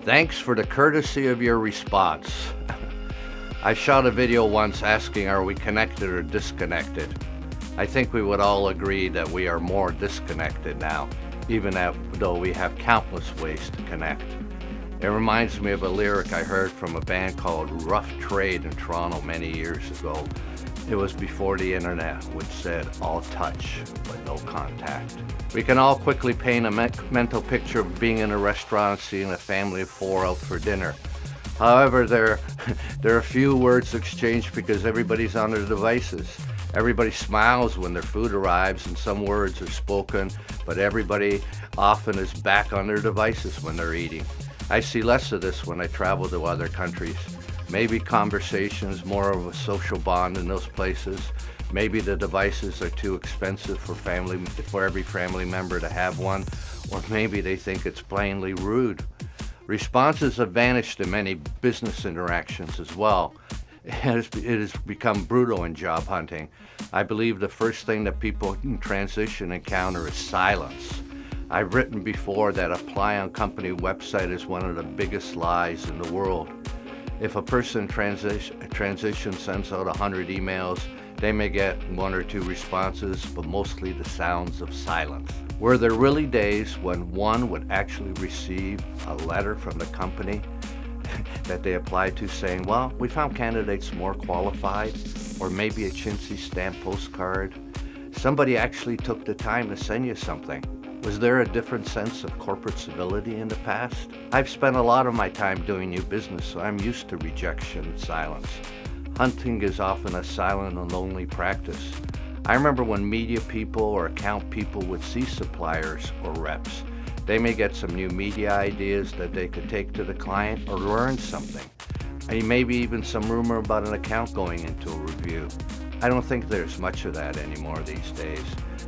Thanks for the courtesy of your response. I shot a video once asking, are we connected or disconnected? I think we would all agree that we are more disconnected now, even though we have countless ways to connect. It reminds me of a lyric I heard from a band called Rough Trade in Toronto many years ago. It was before the internet, which said, all touch, but no contact. We can all quickly paint a mental picture of being in a restaurant, seeing a family of four out for dinner. However, there are few words exchanged because everybody's on their devices. Everybody smiles when their food arrives and some words are spoken, but everybody often is back on their devices when they're eating. I see less of this when I travel to other countries. Maybe conversation is more of a social bond in those places. Maybe the devices are too expensive for every family member to have one, or maybe they think it's plainly rude. Responses have vanished in many business interactions as well. It has become brutal in job hunting. I believe the first thing that people in transition encounter is silence. I've written before that apply on company website is one of the biggest lies in the world. If a person transition sends out 100 emails, they may get 1 or 2 responses, but mostly the sounds of silence. Were there really days when one would actually receive a letter from the company that they applied to saying, well, we found candidates more qualified, or maybe a chintzy stamp postcard? Somebody actually took the time to send you something. Was there a different sense of corporate civility in the past? I've spent a lot of my time doing new business, so I'm used to rejection and silence. Hunting is often a silent and lonely practice. I remember when media people or account people would see suppliers or reps. They may get some new media ideas that they could take to the client or learn something. And maybe even some rumor about an account going into a review. I don't think there's much of that anymore these days.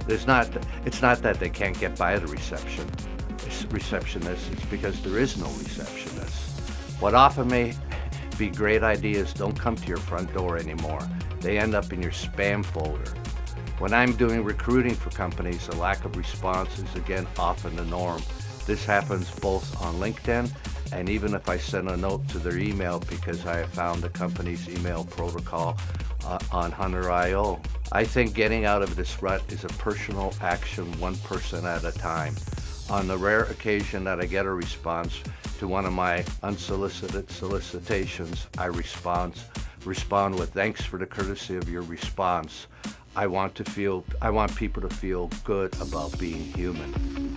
It's not that they can't get by the receptionist, it's because there is no receptionist. What often may be great ideas don't come to your front door anymore. They end up in your spam folder. When I'm doing recruiting for companies, the lack of response is again often the norm. This happens both on LinkedIn and even if I send a note to their email because I have found the company's email protocol on Hunter.io. I think getting out of this rut is a personal action, one person at a time. On the rare occasion that I get a response to one of my unsolicited solicitations, I respond with thanks for the courtesy of your response. I want people to feel good about being human.